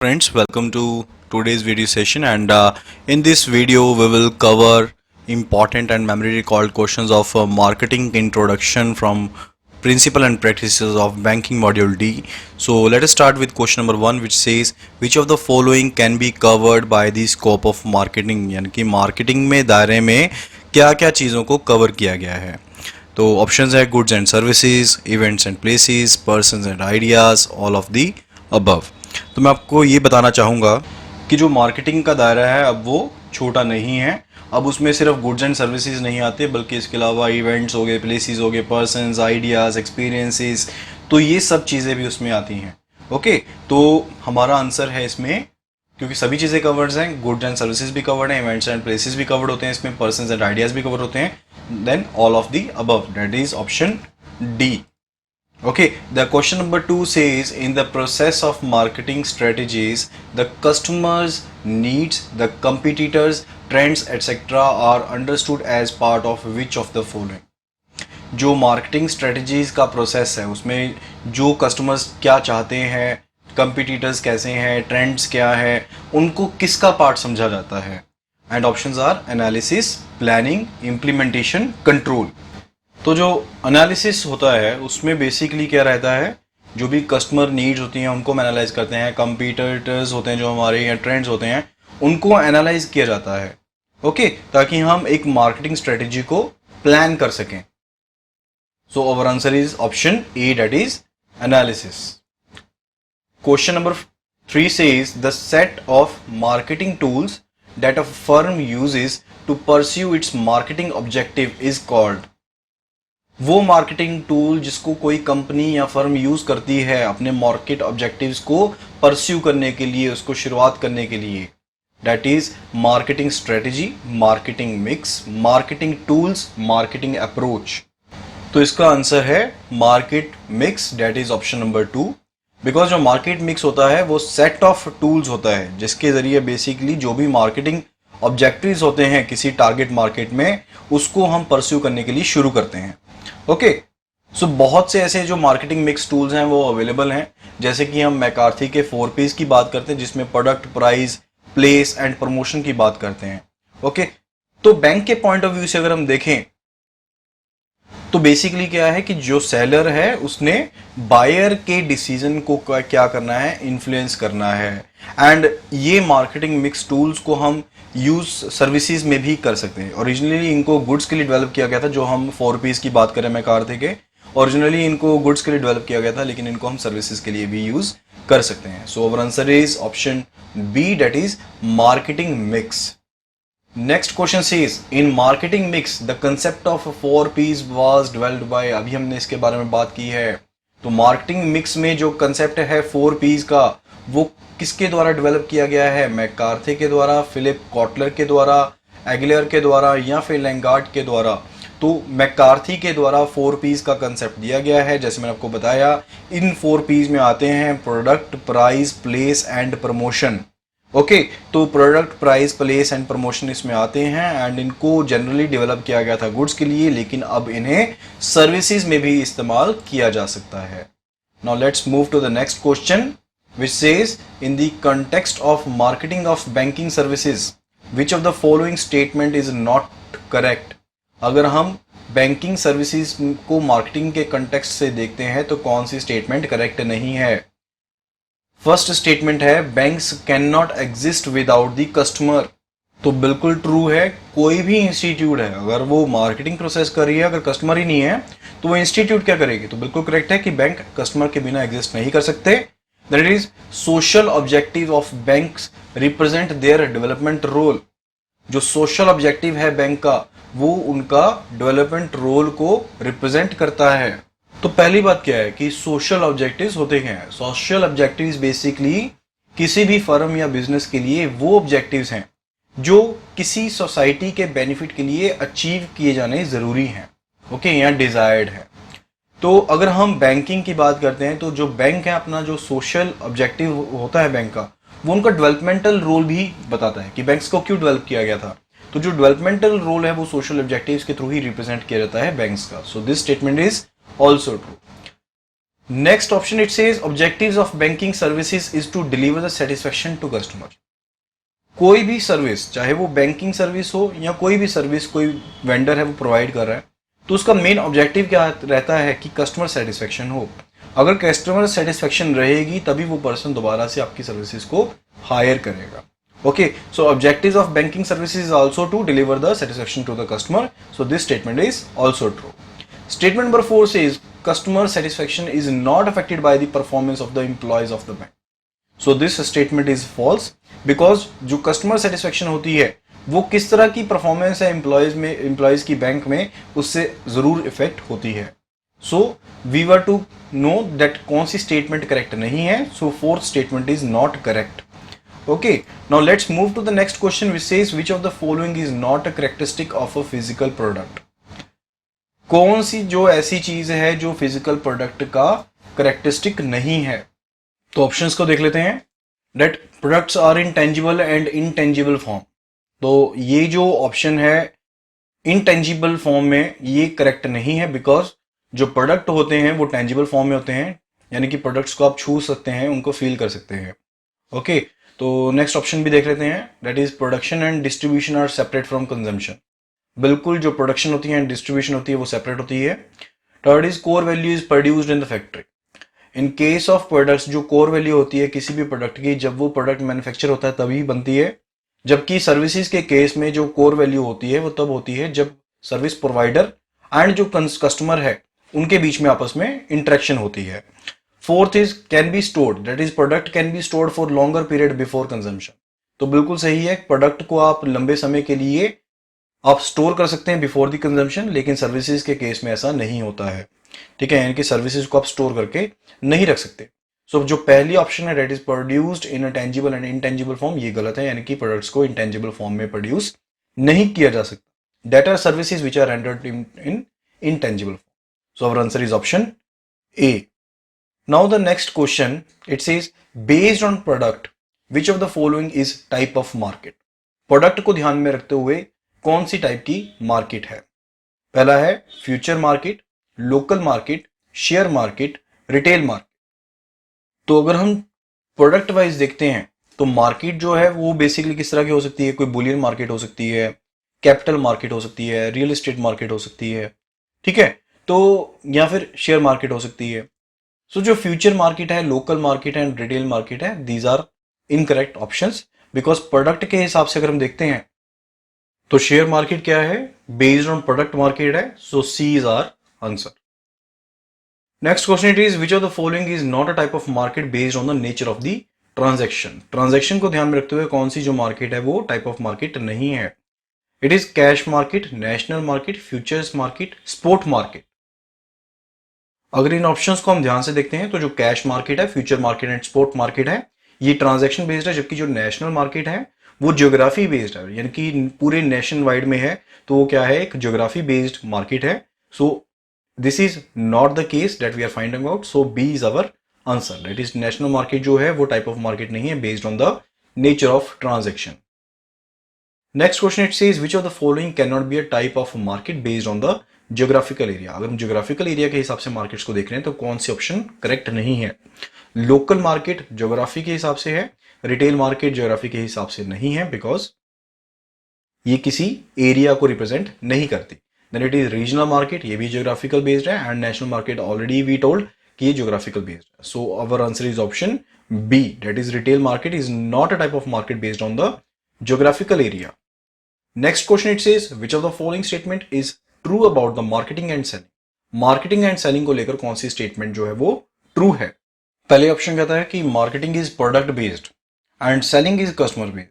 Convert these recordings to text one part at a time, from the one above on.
Friends, welcome to today's video session, and in this video we will cover important and memory recalled questions of marketing introduction from principle and practices of banking module D. So let us start with question number 1, which says which of the following can be covered by the scope of marketing, यानी कि marketing में दायरे में क्या क्या चीज़ों को cover किया गया है। तो ऑप्शंस है goods and services, events and places, persons and ideas, all of the above. तो मैं आपको ये बताना चाहूँगा कि जो मार्केटिंग का दायरा है अब वो छोटा नहीं है। अब उसमें सिर्फ गुड्स एंड सर्विसेज नहीं आते, बल्कि इसके अलावा इवेंट्स हो गए, प्लेसेस हो गए, पर्सन्स, आइडियाज़, एक्सपीरियंसेस, तो ये सब चीज़ें भी उसमें आती हैं। ओके, तो हमारा आंसर है इसमें, क्योंकि सभी चीज़ें कवर्ड हैं, गुड्स एंड सर्विसेज भी कवर्ड हैं, इवेंट्स एंड प्लेसेस भी कवर्ड होते हैं, इसमें पर्सन्स एंड आइडियाज़ भी कवर होते हैं, then all of the above, that is option D. Okay, the question number 2 says in the process of marketing strategies, the customers' needs, the competitors, trends, etc. are understood as part of which of the following? जो marketing strategies का process है उसमें जो customers क्या चाहते हैं, competitors कैसे हैं, ट्रेंड्स क्या है, उनको किसका पार्ट समझा जाता है? And options are analysis, planning, implementation, control. तो जो एनालिसिस होता है उसमें बेसिकली क्या रहता है, जो भी कस्टमर नीड्स होती हैं उनको हम एनालाइज करते हैं, कंपीटिटर्स होते हैं जो हमारे या ट्रेंड्स होते हैं उनको एनालाइज किया जाता है। ओके, ताकि हम एक मार्केटिंग स्ट्रेटेजी को प्लान कर सकें। So our answer is option A, that is analysis. Question number 3 says the set of marketing tools that a firm uses to pursue its marketing objective is called। वो marketing tool जिसको कोई company या firm use करती है अपने market objectives को pursue करने के लिए, उसको शुरुआत करने के लिए, that is marketing strategy, marketing mix, marketing tools, marketing approach. तो इसका आंसर है market mix, that is option number 2। Because जो मार्केट मिक्स होता है वो सेट ऑफ टूल्स होता है जिसके जरिए बेसिकली जो भी मार्केटिंग ऑब्जेक्टिव्स होते हैं किसी टारगेट मार्केट में उसको हम परस्यू करने के लिए शुरू करते हैं। ओके, सो बहुत से ऐसे जो मार्केटिंग मिक्स टूल्स हैं वो अवेलेबल हैं, जैसे कि हम मैकार्थी के 4Ps की बात करते हैं जिसमें product, price, place and promotion की बात करते हैं। ओके, तो बैंक के पॉइंट ऑफ व्यू से अगर हम देखें तो बेसिकली क्या है कि जो सेलर है उसने बायर के डिसीजन को क्या करना है, इन्फ्लुएंस करना है। एंड ये मार्केटिंग मिक्स टूल्स को हम यूज सर्विसेज में भी कर सकते हैं। ओरिजिनली इनको गुड्स के लिए डेवलप किया गया था, जो हम 4Ps की बात करें मैकार्थी के, ओरिजिनली इनको गुड्स के लिए डेवलप किया गया था, लेकिन इनको हम सर्विसेज के लिए भी यूज कर सकते हैं। So our answer is option B, that is marketing mix. Next question says in marketing mix the concept of 4Ps was developed by, अभी हमने इसके बारे में बात की है। तो मार्केटिंग मिक्स में जो कंसेप्ट है 4Ps का वो किसके द्वारा डेवलप किया गया है? मैकार्थी के द्वारा, फिलिप कॉटलर के द्वारा, एगलर के द्वारा या फिर लैंगार्ड के द्वारा? तो मैकार्थी के द्वारा 4Ps का कंसेप्ट दिया गया है। जैसे मैंने आपको बताया, इन 4Ps में आते हैं product, price, place and promotion. Okay, तो product, price, place and promotion इसमें आते हैं एंड इनको जनरली डेवलप किया गया था गुड्स के लिए, लेकिन अब इन्हें सर्विसेज में भी इस्तेमाल किया जा सकता है। Now let's move to the next question which says in the context of marketing of banking services which of the following statement is not correct। अगर हम बैंकिंग सर्विसेज को मार्केटिंग के कंटेक्स्ट से देखते हैं तो कौन सी स्टेटमेंट करेक्ट नहीं है? फर्स्ट स्टेटमेंट है banks can not exist without the customer. तो बिल्कुल ट्रू है। कोई भी इंस्टीट्यूट है अगर वो मार्केटिंग प्रोसेस कर रही है, अगर कस्टमर ही नहीं है तो वो इंस्टीट्यूट क्या करेगी? तो बिल्कुल करेक्ट है कि बैंक कस्टमर के बिना एग्जिस्ट नहीं कर सकते। That is, social objective of banks represent their development role। जो सोशल ऑब्जेक्टिव है बैंक का वो उनका डेवलपमेंट रोल को रिप्रेजेंट करता है। तो पहली बात क्या है कि सोशल ऑब्जेक्टिव्स होते हैं। सोशल ऑब्जेक्टिव्स बेसिकली किसी भी फर्म या बिजनेस के लिए वो ऑब्जेक्टिव्स हैं जो किसी सोसाइटी के बेनिफिट के लिए अचीव किए जाने जरूरी हैं। ओके, या डिजायर्ड है। तो अगर हम बैंकिंग की बात करते हैं तो जो बैंक है अपना जो सोशल ऑब्जेक्टिव होता है बैंक का, वो उनका डेवलपमेंटल रोल भी बताता है कि बैंक्स को क्यों डेवलप किया गया था। तो जो डेवलपमेंटल रोल है वो सोशल ऑब्जेक्टिव्स के थ्रू ही रिप्रेजेंट किया जाता है बैंक्स का। So this statement is also true. Next option it says objectives of banking services is to deliver the satisfaction to customer. कोई भी सर्विस, चाहे वो बैंकिंग सर्विस हो या कोई भी सर्विस कोई वेंडर है वो प्रोवाइड कर रहा है, तो उसका मेन ऑब्जेक्टिव क्या रहता है कि कस्टमर सेटिस्फेक्शन हो। अगर कस्टमर सेटिस्फेक्शन रहेगी तभी वो पर्सन दोबारा से आपकी सर्विसेज को हायर करेगा। Okay, so objectives of banking services is also to deliver the satisfaction to the customer, so this statement is also true. Statement number 4 says customer satisfaction is not affected by the performance of the employees of the bank. So this statement is false because जो customer satisfaction होती है वो किस तरह की performance है employees की bank में, उससे जरूर इफेक्ट होती है। So we were to know that कौन सी स्टेटमेंट करेक्ट नहीं है। So fourth statement is not correct. Okay, now let's move to the next question which says which of the following is not a characteristic of a physical product. कौन सी जो ऐसी चीज है जो फिजिकल प्रोडक्ट का करेक्टरिस्टिक नहीं है। तो ऑप्शंस को देख लेते हैं। That products are in tangible and intangible form. तो ये जो ऑप्शन है इनटेंजिबल फॉर्म में ये करेक्ट नहीं है, बिकॉज जो प्रोडक्ट होते हैं वो टेंजिबल फॉर्म में होते हैं, यानी कि प्रोडक्ट्स को आप छू सकते हैं, उनको फील कर सकते हैं। ओके, तो नेक्स्ट ऑप्शन भी देख लेते हैं। That is production and distribution are separate from consumption. बिल्कुल जो प्रोडक्शन होती है एंड डिस्ट्रीब्यूशन होती है वो सेपरेट होती है। Third is core value is produced in the factory. In case of products जो कोर वैल्यू होती है किसी भी प्रोडक्ट की, जब वो प्रोडक्ट मैन्युफैक्चर होता है तभी बनती है, जबकि सर्विसेज के केस में जो कोर वैल्यू होती है वो तब होती है जब सर्विस प्रोवाइडर एंड जो कस्टमर है उनके बीच में आपस में इंटरेक्शन होती है। Fourth is can be stored. That is product can be stored for longer period before consumption. तो बिल्कुल सही है, प्रोडक्ट को आप लंबे समय के लिए आप स्टोर कर सकते हैं बिफोर द कंजम्पशन, लेकिन सर्विसेज के केस में ऐसा नहीं होता है। ठीक है, यानी कि सर्विसेज को आप स्टोर करके नहीं रख सकते। सो जो पहली ऑप्शन है that is produced in a tangible and intangible form, ये गलत है, यानी कि प्रोडक्ट्स को इंटेंजिबल फॉर्म में प्रोड्यूस नहीं किया जा सकता। That are services which are rendered in intangible form. So our answer is option A. Now the next question it says based on product which of the following is type of market. Product को ध्यान में रखते हुए कौन सी type की market है। पहला है future market, local market, share market, retail market. तो अगर हम प्रोडक्ट वाइज देखते हैं तो मार्केट जो है वो बेसिकली किस तरह की हो सकती है। कोई बुलियन मार्केट हो सकती है, कैपिटल मार्केट हो सकती है, रियल एस्टेट मार्केट हो सकती है, ठीक है, तो या फिर शेयर मार्केट हो सकती है। सो जो फ्यूचर मार्केट है, लोकल मार्केट है एंड रिटेल मार्केट है, these are incorrect options, because product के हिसाब से अगर हम देखते हैं तो शेयर मार्केट क्या है, बेस्ड ऑन प्रोडक्ट मार्केट है। So C is our answer. Next question it is which of the following is not a type of market based on the nature of the transaction. Transaction को ध्यान में रखते हुए कौन सी जो market है वो टाइप ऑफ मार्केट नहीं है। It is cash market, national market, futures market, spot market. अगर इन ऑप्शंस को हम ध्यान से देखते हैं तो जो कैश मार्केट है, future market and spot market है, ये ट्रांजैक्शन बेस्ड है, जबकि जो नेशनल मार्केट है वो ज्योग्राफी बेस्ड है, यानी कि पूरे नेशन वाइड में है, तो वो क्या है, एक ज्योग्राफी बेस्ड मार्केट है। So this is not the case that we are finding out. So B is our answer. That is national market जो है वो टाइप ऑफ मार्केट नहीं है based on the nature of transaction. Next question it says which of the following can not be a type of market based on the geographical area. अगर हम geographical area के हिसाब से markets को देख रहे हैं तो कौन सी ऑप्शन करेक्ट नहीं है। लोकल मार्केट ज्योग्राफी के हिसाब से है, रिटेल मार्केट ज्योग्राफी के हिसाब से नहीं है, बिकॉज ये किसी एरिया को रिप्रेजेंट नहीं करती। Then it is regional market, ये भी ज्योग्राफिकल बेस्ड है, and national market already we told कि ये ज्योग्राफिकल बेस्ड है। So our answer is option B, that is retail market is not a type of market based on the geographical area. Next question it says which of the following statement is true about the marketing and selling. Marketing and selling को लेकर कौन सी statement जो है वो true है। पहले option कहता है कि marketing is product based and selling is customer based.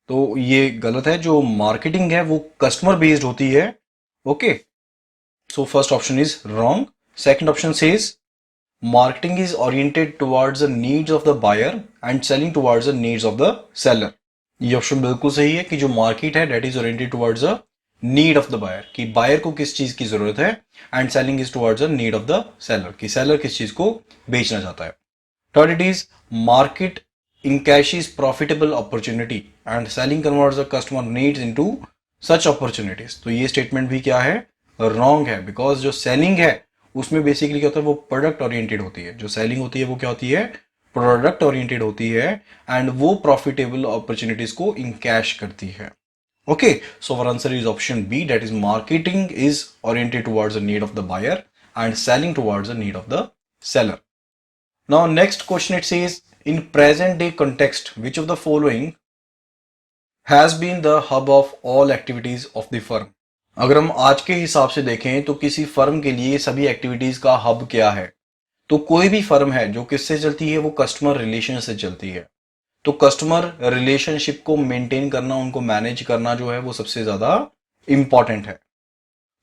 तो ये गलत है, जो मार्केटिंग है वो कस्टमर बेस्ड होती है। Okay, so first option is wrong. Second option says marketing is oriented towards the needs of the buyer and selling towards the needs of the seller. ये ऑप्शन बिल्कुल सही है कि जो मार्केट है that is oriented towards the need of the buyer, कि buyer को किस चीज की जरूरत है, and selling is towards the need of the seller, कि सेलर किस चीज को बेचना चाहता है। Third it is market encashes profitable opportunity and selling converts the customer needs into such opportunities। तो ये स्टेटमेंट भी क्या है, रॉन्ग है, बिकॉज जो सेलिंग है उसमें बेसिकली क्या होता है, वो प्रोडक्ट ओरिएंटेड होती है। जो सेलिंग होती है वो क्या होती है, प्रोडक्ट ओरिएंटेड होती है, एंड वो प्रॉफिटेबल अपॉर्चुनिटीज को इनकैश करती है। Okay, so our answer is option B, that is marketing is oriented towards the need of the buyer and selling towards the need of the seller. Now next question it says, in present day context, which of the following has been the hub of all activities of the firm? अगर हम आज के हिसाब से देखें तो किसी firm के लिए सभी एक्टिविटीज का हब क्या है? तो कोई भी फर्म है जो किससे चलती है, वो कस्टमर रिलेशन से चलती है। तो कस्टमर रिलेशनशिप को मेंटेन करना, उनको मैनेज करना जो है वो सबसे ज्यादा इंपॉर्टेंट है।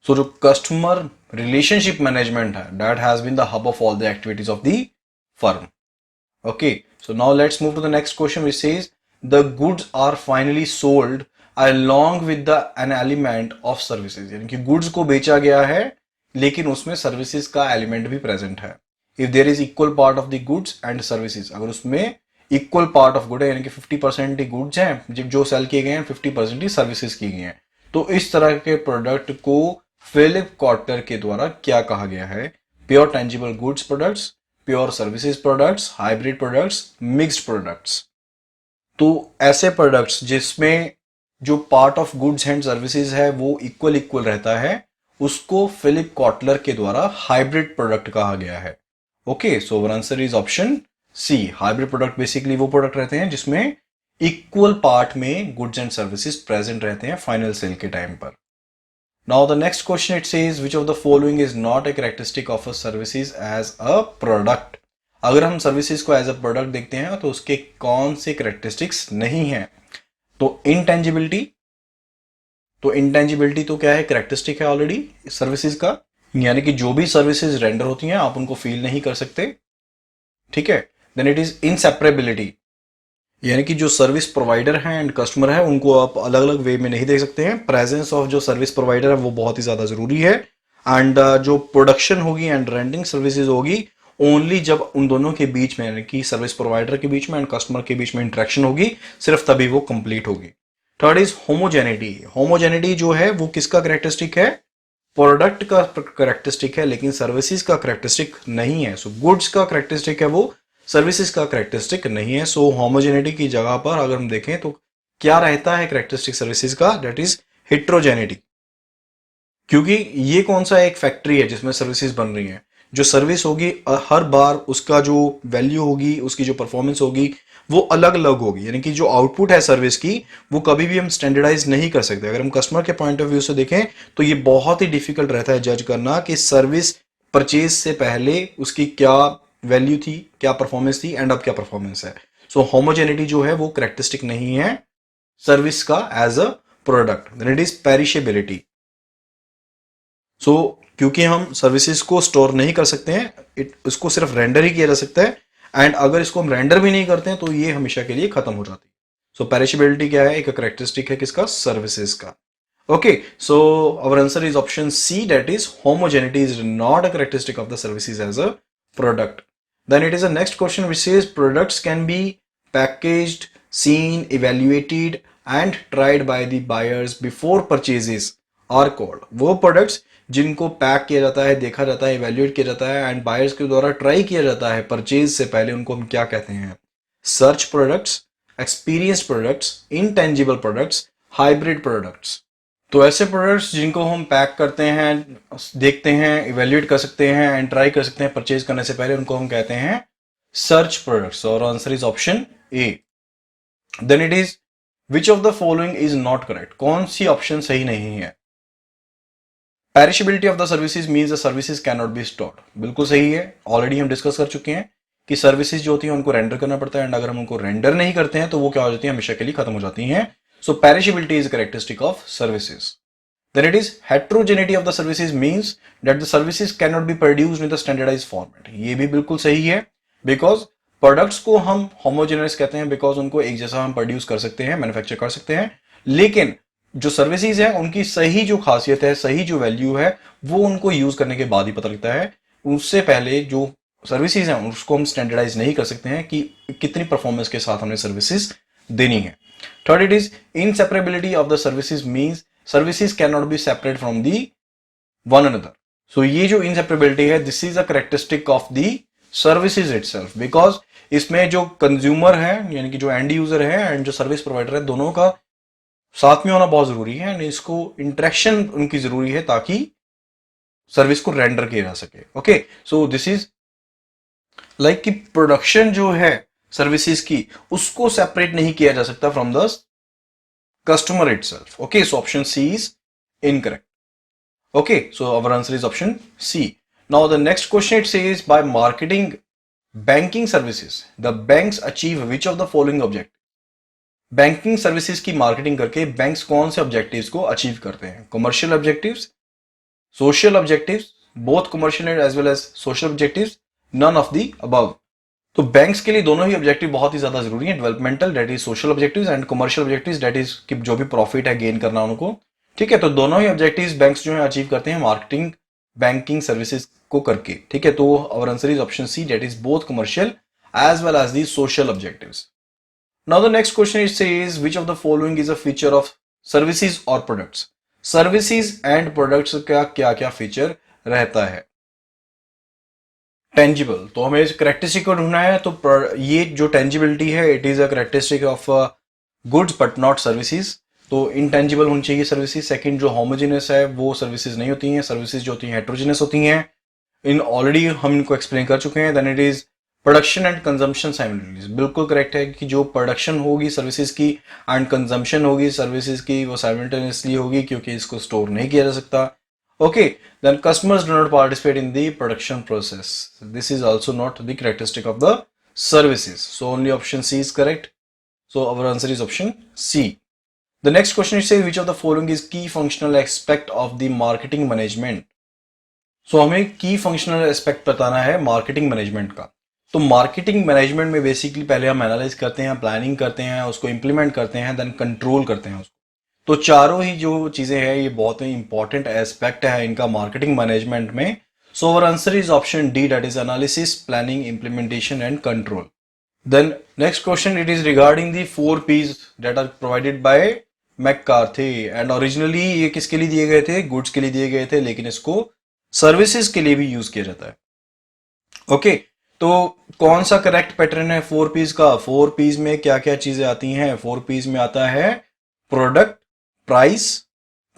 सो जो कस्टमर रिलेशनशिप मैनेजमेंट है, that has been the hub of all the activities of the firm. Okay, so now let's move to the next question which says the goods are finally sold along with the an element of services, यानी कि goods को बेचा गया है लेकिन उसमें services का element भी प्रेजेंट है। If there is equal part of the goods and services, अगर उसमें इक्वल पार्ट ऑफ गुड है, यानी कि 50% ही गुड्स हैं जो सेल किए गए हैं, 50% ही सर्विसेज की गई हैं, तो इस तरह के प्रोडक्ट को फिलिप कॉटर के द्वारा क्या कहा गया है? Pure tangible goods products, pure services products, hybrid products, mixed products. तो ऐसे प्रोडक्ट्स जिसमें जो part of goods and services है वो इक्वल रहता है, उसको फिलिप कॉटलर के द्वारा हाइब्रिड प्रोडक्ट कहा गया है। Okay, so our answer is option C. Hybrid product basically वो प्रोडक्ट रहते हैं जिसमें इक्वल पार्ट में गुड्स एंड सर्विसेज प्रेजेंट रहते हैं फाइनल सेल के टाइम पर। Now the next question it says which of the following is not a characteristic of a services as a product? अगर हम सर्विसेज को एज अ प्रोडक्ट देखते हैं तो उसके कौन से कैरेक्टरिस्टिक्स नहीं है? तो इंटेंजिबिलिटी, तो क्या है, कैरेक्टरिस्टिक है ऑलरेडी सर्विसेज का, यानी कि जो भी सर्विसेज रेंडर होती हैं आप उनको फील नहीं कर सकते, ठीक है। देन इट इज इनसेपरेबिलिटी, यानी कि जो सर्विस प्रोवाइडर है एंड कस्टमर है उनको आप अलग अलग वे में नहीं देख सकते हैं। प्रेजेंस ऑफ जो सर्विस प्रोवाइडर है वो बहुत ही ज्यादा जरूरी है। एंड जो प्रोडक्शन होगी एंड रेंडिंग सर्विसेज होगी ओनली जब उन दोनों के बीच में, यानी कि सर्विस प्रोवाइडर के बीच में एंड कस्टमर के बीच में इंटरेक्शन होगी, सिर्फ तभी वो कंप्लीट होगी। Third is homogeneity. होमोजेनिटी जो है वो किसका कैरेक्टरिस्टिक है? प्रोडक्ट का कैरेक्टरिस्टिक है, लेकिन सर्विसेज का कैरेक्टरिस्टिक नहीं है। सो गुड्स का कैरेक्टरिस्टिक है वो, सर्विसेज का कैरेक्टरिस्टिक नहीं है। सो होमोजेनिटी की जगह पर अगर हम देखें तो क्या रहता है कैरेक्टरिस्टिक सर्विसेज का? That is heterogeneity. क्योंकि ये कौन सा एक फैक्ट्री है जिसमें सर्विसेज बन रही हैं, जो सर्विस होगी हर बार उसका जो वैल्यू होगी, उसकी जो परफॉर्मेंस होगी वो अलग अलग होगी, यानी कि जो आउटपुट है सर्विस की वो कभी भी हम स्टैंडर्डाइज नहीं कर सकते। अगर हम कस्टमर के पॉइंट ऑफ व्यू से देखें तो ये बहुत ही डिफिकल्ट रहता है जज करना कि सर्विस परचेज से पहले उसकी क्या वैल्यू थी, क्या परफॉर्मेंस थी एंड अब क्या परफॉर्मेंस है। सो होमोजेनिटी जो है वो कैरेक्टरिस्टिक नहीं है सर्विस का as a product. Then it is perishability. So क्योंकि हम सर्विसेज को स्टोर नहीं कर सकते हैं, इसको सिर्फ रेंडर ही किया जा सकता है, एंड अगर इसको हम रेंडर भी नहीं करते हैं तो ये हमेशा के लिए खत्म हो जाती है। सो पेरिशेबिलिटी क्या है? एक कैरेक्टरिस्टिक है किसका? सर्विसेज का। Okay, so our answer is option C, that is homogeneity is not a characteristic of the services as a product. Then it is the next question which says products can be packaged, seen, evaluated and tried by the buyers before purchases are called. वो products जिनको pack किया जाता है, देखा जाता है, evaluate किया जाता है एंड बायर्स के द्वारा ट्राई किया जाता है परचेज से पहले, उनको हम क्या कहते हैं? Search products, experience products, intangible products, hybrid products. तो ऐसे प्रोडक्ट्स जिनको हम पैक करते हैं, देखते हैं, इवैल्यूएट कर सकते हैं एंड ट्राई कर सकते हैं परचेज करने से पहले, उनको हम कहते हैं सर्च प्रोडक्ट्स। और answer is option A. Then it is which of the following is not correct? कौन सी ऑप्शन सही नहीं है? Perishability of the services means the services can not be stored. बिल्कुल सही है, ऑलरेडी हम डिस्कस कर चुके हैं कि सर्विसेज जो होती है उनको रेंडर करना पड़ता है, एंड अगर हम उनको रेंडर नहीं करते हैं तो वो क्या हो जाती है? हमेशा के लिए खत्म हो जाती हैं। So perishability is characteristic of services. Then it is heterogeneity of the services means that the services can not be produced in the standardised format. ये भी बिल्कुल सही है, बिकॉज प्रोडक्ट्स को हम होमोजेनस कहते हैं बिकॉज उनको एक जैसा हम प्रोड्यूस कर सकते हैं, मैन्युफैक्चर कर सकते हैं, लेकिन जो सर्विसेज है उनकी सही जो खासियत है, सही जो वैल्यू है, वो उनको यूज करने के बाद ही पता लगता है। उससे पहले जो सर्विसेज हैं उसको हम स्टैंडर्डाइज नहीं कर सकते हैं कि कितनी परफॉर्मेंस के साथ हमने सर्विसेज देनी है। Third it is inseparability of the services means services can not be separate from the one another. So ये जो इंसेपरेबिलिटी है, this is a characteristic of the services itself, because इसमें जो कंज्यूमर है यानी कि जो एंड यूजर है एंड जो सर्विस प्रोवाइडर है, दोनों का साथ में होना बहुत जरूरी है एंड इसको इंटरेक्शन उनकी जरूरी है ताकि सर्विस को रेंडर किया जा सके। Okay, so this is like कि प्रोडक्शन जो है सर्विसेज की, उसको सेपरेट नहीं किया जा सकता from the customer itself. Okay, so option C is incorrect. Okay, so our answer is option C. Now the next question, it says by marketing banking services, the banks achieve which of the following objective? Banking services की marketing करके banks कौन से objectives को achieve करते हैं? Commercial objectives, social objectives, both commercial and as well as social objectives, none of the above. तो banks के लिए दोनों ही ऑब्जेक्टिव बहुत ही ज्यादा जरूरी है, developmental that is social objectives and commercial objectives that is कि जो भी प्रॉफिट है गेन करना उनको। ठीक है, तो दोनों ही ऑब्जेक्टिव्स बैंक्स जो है अचीव करते हैं मार्केटिंग बैंकिंग सर्विसेज को करके। ठीक है, तो our answer is option C that is both commercial as well as the social objectives. Now the next question it says which of the following is a feature of services और products? Services and products का क्या क्या feature रहता है? Tangible, तो हमें characteristic को ढूंढना है, तो ये जो टेंजिबिलिटी है it is a characteristic of goods but not services. तो इनटेंजिबल होनी चाहिए सर्विसेज। सेकंड, जो होमोजेनियस है वो सर्विसेज नहीं होती हैं, सर्विसेज जो होती हैं हेट्रोजेनियस होती हैं। इन ऑलरेडी हम इनको एक्सप्लेन कर चुके हैं। Then it is production and consumption simultaneously, बिल्कुल करेक्ट है कि जो प्रोडक्शन होगी सर्विसेज की एंड कंजम्पशन होगी सर्विसेज की वो साइमल्टेनियसली होगी क्योंकि इसको स्टोर नहीं किया जा सकता। Okay, then customers do not participate in the production process, this is also not the characteristic of the services. So only option C is correct. So our answer is option C. The next question it says which of the following is key functional aspect of the marketing management? So हमें key functional aspect बताना है marketing management का। तो marketing management में basically पहले हम analyze करते हैं, planning करते हैं, उसको implement करते हैं, then control करते हैं उसको। तो चारों ही जो चीजें हैं ये बहुत ही important aspect है इनका marketing management में। So our answer is option D, that is analysis, planning, implementation and control. Then next question it is regarding the 4 P's that are provided by McCarthy and originally ये किसके लिए दिए गए थे? Goods के लिए दिए गए थे, लेकिन इसको सर्विसेज के लिए भी यूज किया जाता है। ओके, तो कौन सा करेक्ट पैटर्न है 4 P's का? 4 P's में क्या क्या चीजें आती हैं? 4 P's में आता है product, price,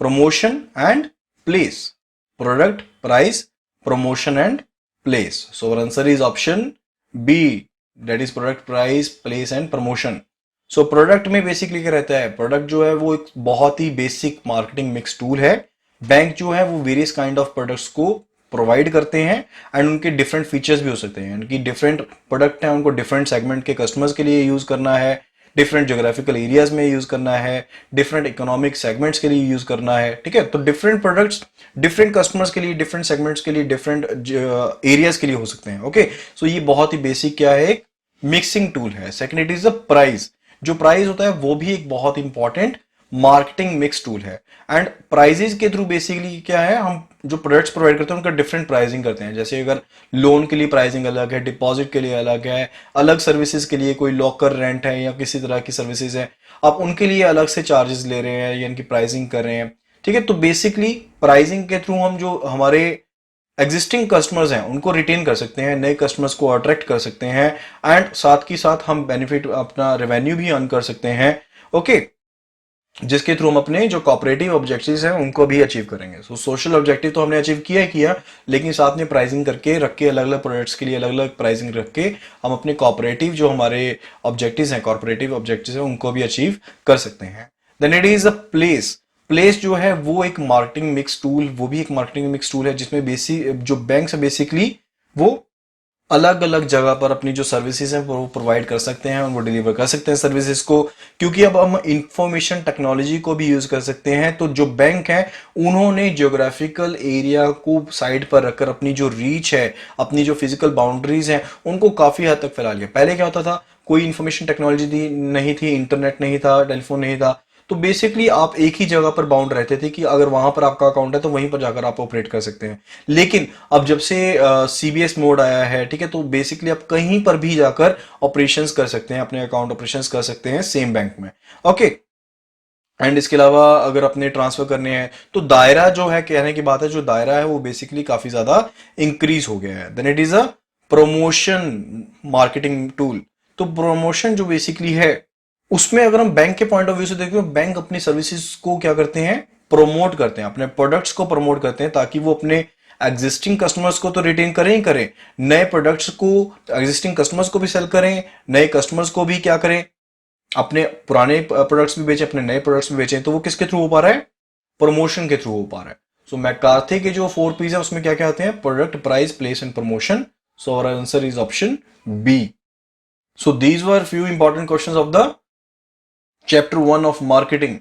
promotion and place. Product, price, promotion and place. So our answer is option B, that is product, price, place and promotion. So product में बेसिकली क्या रहता है? प्रोडक्ट जो है वो एक बहुत ही बेसिक मार्केटिंग मिक्स टूल है। बैंक जो है वो वेरियस काइंड ऑफ प्रोडक्ट्स को प्रोवाइड करते हैं एंड उनके डिफरेंट फीचर्स भी हो सकते हैं। उनकी डिफरेंट प्रोडक्ट है, उनको डिफरेंट सेगमेंट के कस्टमर्स के लिए यूज करना है, डिफरेंट ज्योग्राफिकल एरियाज में यूज करना है, डिफरेंट इकोनॉमिक सेगमेंट्स के लिए यूज करना है। ठीक है, तो डिफरेंट प्रोडक्ट्स डिफरेंट कस्टमर्स के लिए, डिफरेंट सेगमेंट्स के लिए, डिफरेंट एरियाज के लिए हो सकते हैं। ओके, सो ये बहुत ही बेसिक क्या है, एक मिक्सिंग टूल है। Second, it is the price. जो प्राइस होता है वो भी एक बहुत इंपॉर्टेंट मार्केटिंग मिक्स टूल है एंड प्राइजेस के थ्रू बेसिकली क्या है, हम जो प्रोडक्ट्स प्रोवाइड करते हैं उनका डिफरेंट प्राइसिंग करते हैं। जैसे अगर लोन के लिए प्राइसिंग अलग है, डिपॉजिट के लिए अलग है, अलग सर्विसेज के लिए कोई लॉकर रेंट है या किसी तरह की सर्विसेज है, आप उनके लिए अलग से चार्जेस ले रहे हैं या इनकी प्राइसिंग कर रहे हैं। ठीक है, तो बेसिकली प्राइसिंग के थ्रू हम जो हमारे एग्जिस्टिंग कस्टमर्स हैं उनको रिटेन कर सकते हैं, नए कस्टमर्स को अट्रैक्ट कर सकते हैं एंड साथ ही साथ हम बेनिफिट अपना रेवेन्यू भी अर्न कर सकते हैं। ओके, जिसके थ्रू हम अपने जो कॉपरेटिव ऑब्जेक्टिव्स हैं उनको भी अचीव करेंगे। सो सोशल ऑब्जेक्टिव तो हमने अचीव किया, लेकिन साथ में प्राइसिंग करके रख के अलग अलग प्रोडक्ट्स के लिए अलग अलग प्राइसिंग रख के हम अपने कॉपरेटिव जो हमारे ऑब्जेक्टिव्स हैं, कॉर्पोरेटिव ऑब्जेक्टिव्स हैं, उनको भी अचीव कर सकते हैं। Then it is a place. Place जो है वो एक मार्केटिंग मिक्स टूल, वो भी एक मार्केटिंग मिक्स टूल है जिसमें जो बैंक्स है बेसिकली वो अलग अलग जगह पर अपनी जो सर्विसेज है वो प्रोवाइड कर सकते हैं, उनको डिलीवर कर सकते हैं सर्विसेज को। क्योंकि अब हम इंफॉर्मेशन टेक्नोलॉजी को भी यूज कर सकते हैं, तो जो बैंक है उन्होंने जियोग्राफिकल एरिया को साइड पर रखकर अपनी जो रीच है, अपनी जो फिजिकल बाउंड्रीज है, उनको काफी हद तक फैला लिया। पहले क्या होता था, कोई इंफॉर्मेशन टेक्नोलॉजी नहीं थी, इंटरनेट नहीं था, टेलीफोन नहीं था, तो बेसिकली आप एक ही जगह पर बाउंड रहते थे कि अगर वहां पर आपका अकाउंट है तो वहीं पर जाकर आप ऑपरेट कर सकते हैं। लेकिन अब जब से सीबीएस मोड आया है, ठीक है, तो बेसिकली आप कहीं पर भी जाकर ऑपरेशंस कर सकते हैं, अपने अकाउंट ऑपरेशंस कर सकते हैं सेम बैंक में। ओके, एंड इसके अलावा अगर अपने ट्रांसफर करने हैं तो दायरा जो है, कहने की बात है, जो दायरा है वो बेसिकली काफी ज्यादा इंक्रीज हो गया है। Then it is a promotion marketing tool. तो प्रमोशन जो बेसिकली है उसमें अगर हम बैंक के पॉइंट ऑफ व्यू से देखें तो बैंक अपनी सर्विसेज को क्या करते हैं, प्रमोट करते हैं, अपने प्रोडक्ट्स को प्रमोट करते हैं ताकि वो अपने एग्जिस्टिंग कस्टमर्स को तो रिटेन करें ही करें, नए प्रोडक्ट्स को एग्जिस्टिंग कस्टमर्स को भी सेल करें, नए कस्टमर्स को भी क्या करें, अपने पुराने प्रोडक्ट्स भी बेचें, अपने नए प्रोडक्ट्स भी बेचें। तो वो किसके थ्रू हो पा रहा है, प्रमोशन के थ्रू हो पा रहा है। सो मैकार्थी के जो 4 P's है उसमें क्या क्या आते हैं, product, price, place and promotion. So our answer is option B. So these were few important questions of the chapter 1 of marketing.